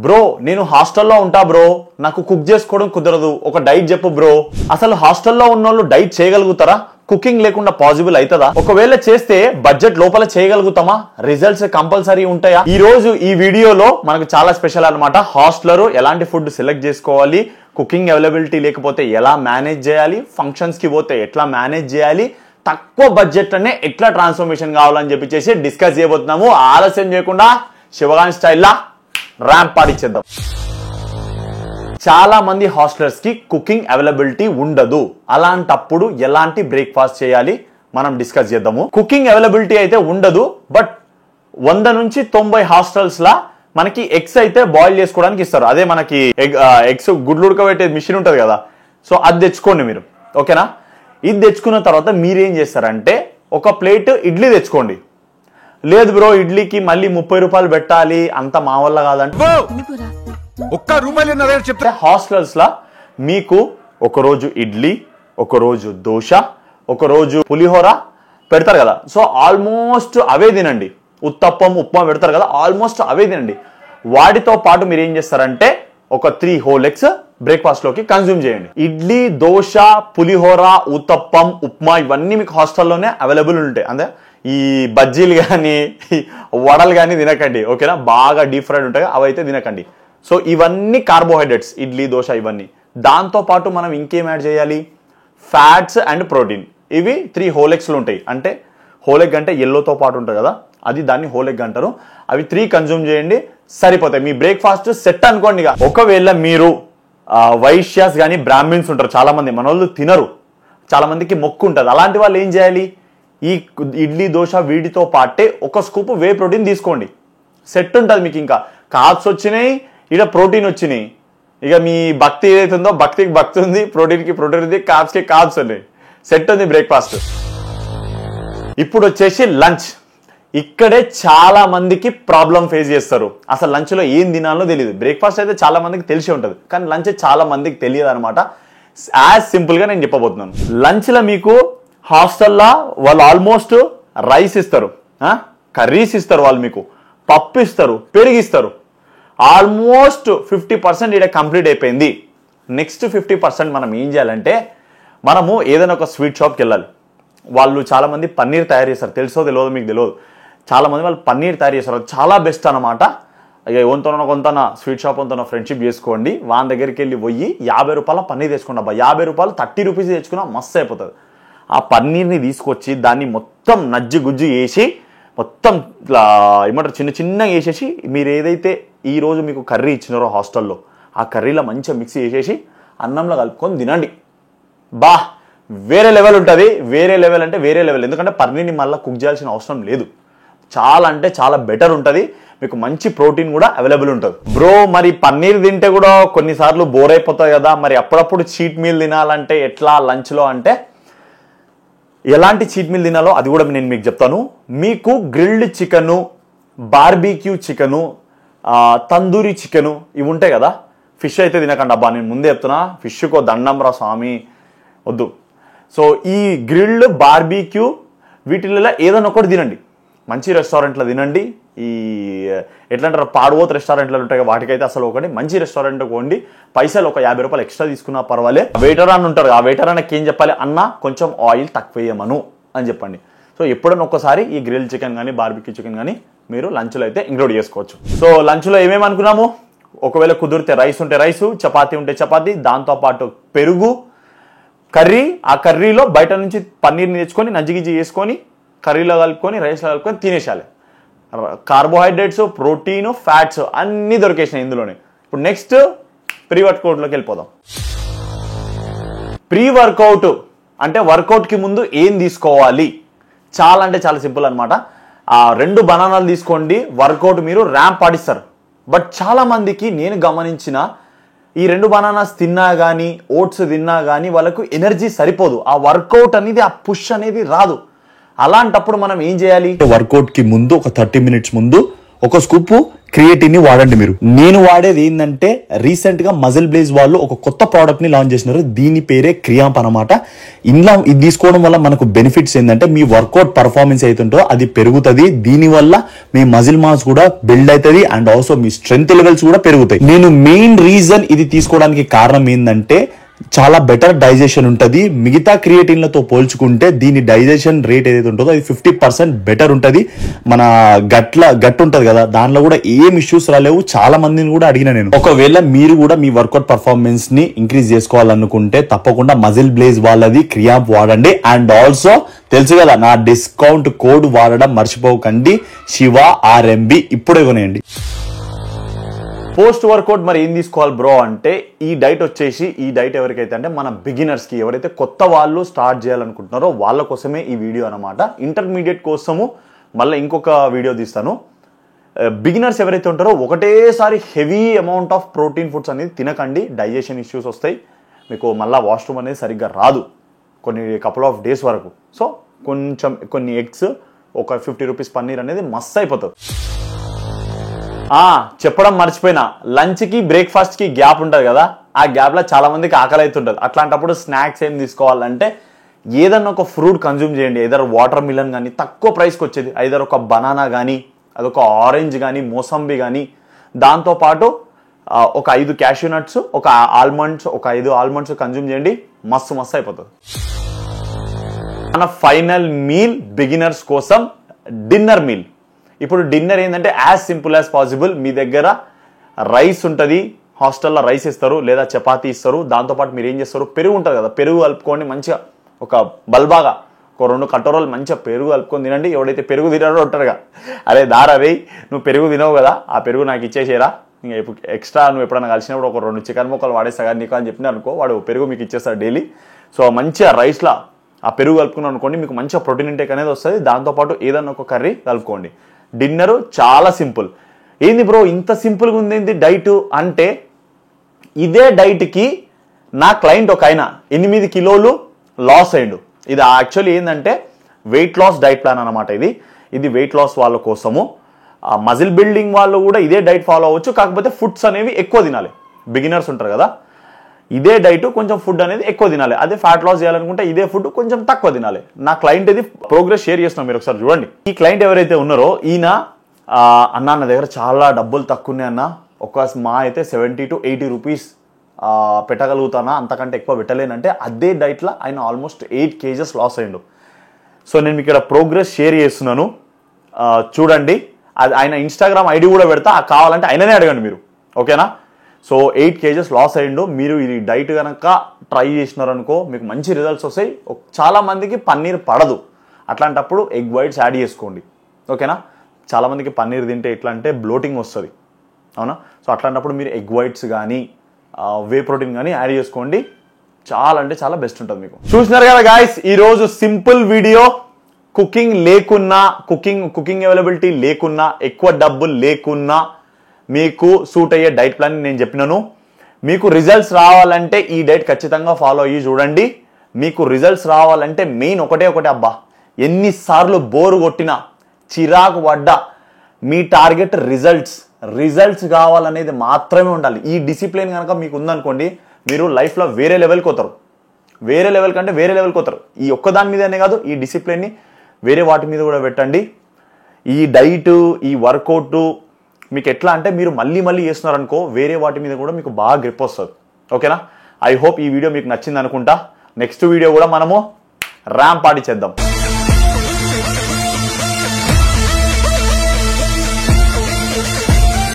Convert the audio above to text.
Bro నేను హాస్టల్లో ఉంటా బ్రో, నాకు కుక్ చేసుకోవడం కుదరదు, ఒక డైట్ చెప్పు బ్రో. అసలు హాస్టల్లో ఉన్నోళ్ళు డైట్ చేయగలుగుతారా? కుకింగ్ లేకుండా పాసిబుల్ అవుతుందా? ఒకవేళ చేస్తే బడ్జెట్ లోపల చేయగలుగుతామా? రిజల్ట్స్ కంపల్సరీ ఉంటాయా? ఈ రోజు ఈ వీడియోలో మనకు చాలా స్పెషల్ అన్నమాట. హాస్టలర్ ఎలాంటి ఫుడ్ సెలెక్ట్ చేసుకోవాలి, కుకింగ్ అవైలబిలిటీ లేకపోతే ఎలా మేనేజ్ చేయాలి, ఫంక్షన్స్ కి పోతే ఎట్లా మేనేజ్ చేయాలి, తక్కువ బడ్జెట్ లోనే ఎట్లా ట్రాన్స్ఫర్మేషన్ కావాలని చెప్పి డిస్కస్ చేయబోతున్నాము. ఆలస్యం చేయకుండా శివగాని స్టైల్లా ర్యాంప్ పాటించేద్దాం. చాలా మంది హాస్టలర్స్ కి కుకింగ్ అవైలబిలిటీ ఉండదు. అలాంటప్పుడు ఎలాంటి బ్రేక్ఫాస్ట్ చేయాలి మనం డిస్కస్ చేద్దాము. కుకింగ్ అవైలబిలిటీ అయితే ఉండదు, బట్ 100 నుంచి 90 హాస్టల్స్ లా మనకి ఎగ్స్ అయితే బాయిల్ చేసుకోవడానికి ఇస్తారు. అదే మనకి ఎగ్స్ గుడ్లు ఉడకబెట్టే మిషన్ ఉంటది కదా, సో అది తెచ్చుకోండి మీరు, ఓకేనా? ఇది తెచ్చుకున్న తర్వాత మీరేం చేస్తారంటే ఒక ప్లేట్ ఇడ్లీ తెచ్చుకోండి. లేదు బ్రో ఇడ్లీకి మళ్ళీ 30 రూపాయలు పెట్టాలి, అంత మా వల్ల కాదంటే హాస్టల్స్ లా మీకు ఒక రోజు ఇడ్లీ, ఒక రోజు దోశ, ఒక రోజు పులిహోర పెడతారు కదా, సో ఆల్మోస్ట్ అవే తినండి. ఉత్తప్పం ఉప్మా పెడతారు కదా, ఆల్మోస్ట్ అవే తినండి. వాటితో పాటు మీరు ఏం చేస్తారంటే ఒక 3 హోల్ ఎగ్స్ బ్రేక్ఫాస్ట్ లోకి కన్జ్యూమ్ చేయండి. ఇడ్లీ, దోశ, పులిహోర, ఉత్తప్పం, ఉప్మా ఇవన్నీ మీకు హాస్టల్లోనే అవైలబుల్ ఉంటాయి. అంటే ఈ బజ్జీలు కానీ వడలు కానీ తినకండి, ఓకేనా? బాగా డీప్ ఫ్రైడ్ ఉంటాయి, అవి అయితే తినకండి. సో ఇవన్నీ కార్బోహైడ్రేట్స్, ఇడ్లీ, దోశ ఇవన్నీ. దాంతో పాటు మనం ఇంకేం యాడ్ చేయాలి? Fats and protein. ఇవి 3 హోల్ ఎగ్స్లు ఉంటాయి. అంటే హోల్ ఎగ్ అంటే ఎల్లోతో పాటు ఉంటుంది కదా, అది దాన్ని హోల్ ఎగ్ అంటారు. అవి 3 కన్జ్యూమ్ చేయండి, సరిపోతాయి. మీ బ్రేక్ఫాస్ట్ సెట్ అనుకోండి. ఒకవేళ మీరు వైశ్యాస్ కానీ బ్రాహ్మిన్స్ ఉంటారు, చాలా మంది మన వాళ్ళు తినరు, చాలా మందికి మొక్కు ఉంటుంది. అలాంటి వాళ్ళు ఏం చేయాలి? ఈ ఇడ్లీ, దోశ వీటితో పాటే ఒక స్కూప్ వే ప్రోటీన్ తీసుకోండి, సెట్ ఉంటుంది మీకు. ఇంకా కార్బ్స్ వచ్చినాయి, ఇక్కడ ప్రోటీన్ వచ్చినాయి. ఇక మీ భక్తి ఏదైతే ఉందో భక్తికి భక్తి ఉంది, ప్రోటీన్కి ప్రోటీన్ ఉంది, కార్బ్స్కి కార్బ్స్ ఉన్నాయి, సెట్ ఉంది బ్రేక్ఫాస్ట్. ఇప్పుడు వచ్చేసి లంచ్. ఇక్కడే చాలా మందికి ప్రాబ్లం ఫేస్ చేస్తారు. అసలు లంచ్ లో ఏం తినాలో తెలియదు. బ్రేక్ఫాస్ట్ అయితే చాలా మందికి తెలిసి ఉంటుంది, కానీ లంచ్ చాలా మందికి తెలియదు అనమాట. యాజ్ సింపుల్ గా నేను చెప్పబోతున్నాను. లంచ్ లో మీకు హాస్టల్లో వాళ్ళు ఆల్మోస్ట్ రైస్ ఇస్తారు, కర్రీస్ ఇస్తారు, వాళ్ళు మీకు పప్పు ఇస్తారు, పెరుగు ఇస్తారు. ఆల్మోస్ట్ 50% ఇక్కడ కంప్లీట్ అయిపోయింది. నెక్స్ట్ 50% మనం ఏం చేయాలంటే మనము ఏదైనా ఒక స్వీట్ షాప్కి వెళ్ళాలి. వాళ్ళు చాలా మంది పన్నీర్ తయారు చేస్తారు, తెలుసో తెలియదు మీకు తెలియదు. చాలా మంది వాళ్ళు పన్నీర్ తయారు చేస్తారు, చాలా బెస్ట్ అనమాట. ఇక కొంతనో కొంత స్వీట్ షాప్ అంతా ఫ్రెండ్షిప్ చేసుకోండి, వాళ్ళ దగ్గరికి వెళ్ళి పోయి 50 రూపాయల పన్నీర్ తెచ్చుకోండి. అబ్బా 50 రూపాయలు 30 రూపీస్ తెచ్చుకున్నా మస్తు అయిపోతుంది. ఆ పన్నీర్ని తీసుకొచ్చి దాన్ని మొత్తం నజ్జి గుజ్జు వేసి మొత్తం ఇట్లా ఏమంటారు చిన్న చిన్నగా వేసేసి, మీరు ఏదైతే ఈరోజు మీకు కర్రీ ఇచ్చినారో హాస్టల్లో ఆ కర్రీలో మంచిగా మిక్స్ చేసేసి అన్నంలో కలుపుకొని తినండి. బా వేరే లెవెల్ ఉంటుంది. వేరే లెవెల్ అంటే వేరే లెవెల్, ఎందుకంటే పన్నీర్ని మళ్ళీ కుక్ చేయాల్సిన అవసరం లేదు. చాలా అంటే చాలా బెటర్ ఉంటుంది, మీకు మంచి ప్రోటీన్ కూడా అవైలబుల్ ఉంటుంది. బ్రో మరి పన్నీర్ తింటే కూడా కొన్నిసార్లు బోర్ అయిపోతుంది కదా, మరి అప్పుడప్పుడు చీట్ మీల్ తినాలంటే ఎట్లా లంచ్లో అంటే ఎలాంటి చీట్ మీల్ తినాలో అది కూడా నేను మీకు చెప్తాను. మీకు grilled chicken, barbecue chicken, tandoori chicken ఇవి ఉంటాయి కదా. ఫిష్ అయితే తినకండి అబ్బా, నేను ముందే చెప్తున్నా, ఫిష్కో దండం రా స్వామి, వద్దు. సో ఈ గ్రిల్డ్, బార్బీక్యూ వీటిల్లో ఏదైనా ఒకటి తినండి. మంచి రెస్టారెంట్లో తినండి. ఈ ఎట్లా అంటారు పాడుబోత్ రెస్టారెంట్లు ఉంటాయి, వాటికైతే అసలు ఒకటి మంచి రెస్టారెంట్ పోండి. పైసలు ఒక 50 రూపాయలు ఎక్స్ట్రా తీసుకున్నా పర్వాలే. వెయిటర్ అని ఉంటారు, ఆ వెయిటర్ అన్నకి ఏం చెప్పాలి? అన్న కొంచెం ఆయిల్ తక్కువ వేయమను అని చెప్పండి. సో ఎప్పుడైనా ఒక్కసారి ఈ గ్రిల్ చికెన్ కానీ బార్బిక్యూ చికెన్ కానీ మీరు లంచ్లో అయితే ఇంక్లూడ్ చేసుకోవచ్చు. సో లంచ్లో ఏమేమి అనుకున్నాము? ఒకవేళ కుదిరితే రైస్ ఉంటే రైసు, చపాతీ ఉంటే చపాతీ, దాంతోపాటు పెరుగు, కర్రీ. ఆ కర్రీలో బయట నుంచి పన్నీర్ని తెచ్చుకొని నజ్జిగిజ్జి వేసుకొని కర్రీలో కలుపుకొని రైస్లో కలుపుకొని తినేసాలి. కార్బోహైడ్రేట్స్, ప్రోటీన్, ఫ్యాట్స్ అన్నీ దొరికేసినాయి ఇందులోనే. ఇప్పుడు నెక్స్ట్ ప్రీ వర్కౌట్లోకి వెళ్ళిపోదాం. ప్రీ వర్కౌట్ అంటే వర్కౌట్కి ముందు ఏం తీసుకోవాలి? చాలా అంటే చాలా సింపుల్ అనమాట. 2 బనానాలు తీసుకోండి, వర్కౌట్ మీరు ర్యాంప్ పాటిస్తారు. బట్ చాలా మందికి నేను గమనించిన ఈ 2 బనానాస్ తిన్నా కానీ ఓట్స్ తిన్నా కానీ వాళ్ళకు ఎనర్జీ సరిపోదు, ఆ వర్కౌట్ అనేది ఆ పుష్ అనేది రాదు. అలాంటప్పుడు మనం ఏం చేయాలి? వర్కౌట్ కి ముందు ఒక 30 మినిట్స్ ముందు ఒక స్కూప్ క్రియేటిన్ ని వాడండి మీరు. నేను వాడేది ఏంటంటే రీసెంట్ గా మజిల్ బ్లేజ్ వాళ్ళు ఒక కొత్త ప్రోడక్ట్ ని లాంచ్ చేసినారు. దీని పేరే క్రియాంప్ అనమాట. ఇందులో ఇది తీసుకోవడం వల్ల మనకు బెనిఫిట్స్ ఏంటంటే మీ వర్కౌట్ పర్ఫార్మెన్స్ అవుతుంటో అది పెరుగుతుంది. దీని వల్ల మీ మజిల్ మాస్ కూడా బిల్డ్ అవుతుంది and also me strength levels కూడా పెరుగుతాయి. నేను మెయిన్ రీజన్ ఇది తీసుకోవడానికి కారణం ఏంటంటే చాలా బెటర్ డైజెషన్ ఉంటుంది. మిగతా క్రియేటిన్లతో పోల్చుకుంటే దీని డైజెషన్ రేట్ ఏదైతే ఉంటుందో అది 50% బెటర్ ఉంటుంది. మన గట్ ఉంటుంది కదా, దానిలో కూడా ఏం ఇష్యూస్ రాలేవు. చాలా మందిని కూడా అడిగిన నేను. ఒకవేళ మీరు కూడా మీ వర్కౌట్ పర్ఫార్మెన్స్ ని ఇంక్రీజ్ చేసుకోవాలనుకుంటే తప్పకుండా మజిల్ బ్లేజ్ వాళ్ళది క్రియాంప్ వాడండి. అండ్ ఆల్సో తెలుసు కదా, నా డిస్కౌంట్ కోడ్ వాడడం మర్చిపోకండి, శివ RMB. ఇప్పుడే కొనేయండి. పోస్ట్ వర్కౌట్ మరి ఏం తీసుకోవాలి బ్రో అంటే ఈ డైట్ వచ్చేసి, ఈ డైట్ ఎవరికైతే అంటే మన బిగినర్స్ కి, ఎవరైతే కొత్త వాళ్ళు స్టార్ట్ చేయాలనుకుంటున్నారో వాళ్ళ కోసమే ఈ వీడియో అనమాట. ఇంటర్మీడియట్ కోసము మళ్ళీ ఇంకొక వీడియో తీస్తాను. బిగినర్స్ ఎవరైతే ఉంటారో ఒకటేసారి heavy amount of protein foods అనేది తినకండి. డైజెషన్ ఇష్యూస్ వస్తాయి, మీకు మళ్ళీ వాష్రూమ్ అనేది సరిగ్గా రాదు కపుల్ ఆఫ్ డేస్ వరకు. సో కొన్ని ఎగ్స్, ఒక 50 రూపీస్ పన్నీర్ అనేది మస్త్ అయిపోతుంది. చెప్పడం మర్చిపోయినా, లంచ్ కి బ్రేక్ఫాస్ట్ కి గ్యాప్ ఉంటుంది కదా, ఆ గ్యాప్ లో చాలా మందికి ఆకలి అవుతుంటది. అట్లాంటప్పుడు స్నాక్స్ ఏం తీసుకోవాలంటే ఏదన్నా ఒక ఫ్రూట్ కన్జ్యూమ్ చేయండి. ఏదర్ వాటర్ మిలన్ కానీ, తక్కువ ప్రైస్కి వచ్చేది, ఐదర్ ఒక బనానా కానీ, అదొక ఆరెంజ్ కానీ, మోసంబి కానీ, దాంతోపాటు ఒక 5 క్యాష్యూ నట్స్, ఒక 5 ఆల్మండ్స్ కన్జ్యూమ్ చేయండి. మస్తు అయిపోతుంది. మన ఫైనల్ మీల్ బిగినర్స్ కోసం డిన్నర్ మీల్. ఇప్పుడు డిన్నర్ ఏంటంటే యాజ్ సింపుల్ యాజ్ పాసిబుల్. మీ దగ్గర రైస్ ఉంటుంది, హాస్టల్లో రైస్ ఇస్తారు లేదా చపాతీ ఇస్తారు. దాంతోపాటు మీరు ఏం చేస్తారు, పెరుగు ఉంటుంది కదా, పెరుగు కలుపుకొని మంచిగా ఒక బల్బాగా ఒక 2 కటోరాలు మంచిగా పెరుగు కలుపుకొని తినండి. ఎవడైతే పెరుగు తినారో ఉంటారుగా, అరే దారవి నువ్వు పెరుగు తినవు కదా, ఆ పెరుగు నాకు ఇచ్చేసేరా, ఇంకా ఎక్స్ట్రా నువ్వు ఎప్పుడైనా కలిసినప్పుడు ఒక 2 చికెన్ ముక్కలు వాడేస్తా కానీ నీకు అని చెప్పినా అనుకో, వాడు పెరుగు మీకు ఇచ్చేస్తాడు డైలీ. సో మంచిగా రైస్లో ఆ పెరుగు కలుపుకున్నాను అనుకోండి, మీకు మంచిగా ప్రోటీన్ ఇంటేక్ అనేది వస్తుంది. దాంతోపాటు ఏదన్నా ఒక కర్రీ కలుపుకోండి. డిన్నర్ చాలా సింపుల్. ఏంది బ్రో ఇంత సింపుల్గా ఉంది డైట్ అంటే, ఇదే డైట్కి నా క్లయింట్ ఒక ఆయన 8 కిలోలు లాస్ అయ్యిండు. ఇది యాక్చువల్లీ ఏంటంటే వెయిట్ లాస్ డైట్ ప్లాన్ అనమాట. ఇది వెయిట్ లాస్ వాళ్ళ కోసము. మజిల్ బిల్డింగ్ వాళ్ళు కూడా ఇదే డైట్ ఫాలో అవ్వచ్చు, కాకపోతే ఫుడ్స్ అనేవి ఎక్కువ తినాలి. బిగినర్స్ ఉంటారు కదా, ఇదే డైట్ కొంచెం ఫుడ్ అనేది ఎక్కువ తినాలి. అదే ఫ్యాట్ లాస్ చేయాలనుకుంటే ఇదే ఫుడ్ కొంచెం తక్కువ తినాలి. నా క్లయింట్ ఇది ప్రోగ్రెస్ షేర్ చేస్తున్నాం, మీరు ఒకసారి చూడండి. ఈ క్లయింట్ ఎవరైతే ఉన్నారో ఈయన అన్న నా దగ్గర చాలా డబ్బులు తక్కువనే అన్న, ఒక మా అయితే 70 to 80 రూపీస్ పెట్టగలుగుతానా, అంతకంటే ఎక్కువ పెట్టలేనంటే అదే డైట్లో ఆయన ఆల్మోస్ట్ 8 kgs లాస్ అయ్యిండు. సో నేను మీకు ఇక్కడ ప్రోగ్రెస్ షేర్ చేస్తున్నాను, చూడండి. అది ఆయన ఇన్స్టాగ్రామ్ ఐడి కూడా పెడతా, కావాలంటే ఆయననే అడగండి మీరు, ఓకేనా. సో 8 kgs లాస్ అయ్యిండు. మీరు ఈ డైట్ కనుక ట్రై చేసినారనుకో మీకు మంచి రిజల్ట్స్ వస్తాయి. చాలా మందికి పన్నీర్ పడదు, అట్లాంటప్పుడు ఎగ్ వైట్స్ యాడ్ చేసుకోండి, ఓకేనా. చాలా మందికి పన్నీర్ తింటే ఎట్లా అంటే బ్లోటింగ్ వస్తుంది, అవునా. సో అట్లాంటప్పుడు మీరు ఎగ్ వైట్స్ కానీ వే ప్రోటీన్ కానీ యాడ్ చేసుకోండి. చాలా అంటే చాలా బెస్ట్ ఉంటుంది మీకు. చూసినారు కదా గాయస్, ఈరోజు సింపుల్ వీడియో. కుకింగ్ లేకున్నా, కుకింగ్ అవైలబిలిటీ లేకున్నా, ఎక్కువ డబ్బులు లేకున్నా మీకు సూట్ అయ్యే డైట్ ప్లాన్ నేను చెప్పినాను. మీకు రిజల్ట్స్ రావాలంటే ఈ డైట్ ఖచ్చితంగా ఫాలో అయ్యి చూడండి. మీకు రిజల్ట్స్ రావాలంటే మెయిన్ ఒకటే అబ్బా, ఎన్నిసార్లు బోరు కొట్టినా చిరాకు పడ్డా మీ టార్గెట్ రిజల్ట్స్ కావాలనేది మాత్రమే ఉండాలి. ఈ డిసిప్లిన్ కనుక మీకు ఉందనుకోండి, మీరు లైఫ్లో వేరే లెవెల్కి పోతారు. వేరే లెవెల్ కంటే వేరే లెవెల్కి పోతారు. ఈ ఒక్కదాని మీదనే కాదు, ఈ డిసిప్లిన్ని వేరే వాటి మీద కూడా పెట్టండి. ఈ డైట్, ఈ వర్కౌట్ మీకు ఎట్లా అంటే మీరు మళ్ళీ చేస్తున్నారనుకో, వేరే వాటి మీద కూడా మీకు బాగా గ్రిప్ వస్తుంది, ఓకేనా. ఐ హోప్ ఈ వీడియో మీకు నచ్చింది అనుకుంటా. నెక్స్ట్ వీడియో కూడా మనము ర్యాంప్ పార్టీ చేద్దాం.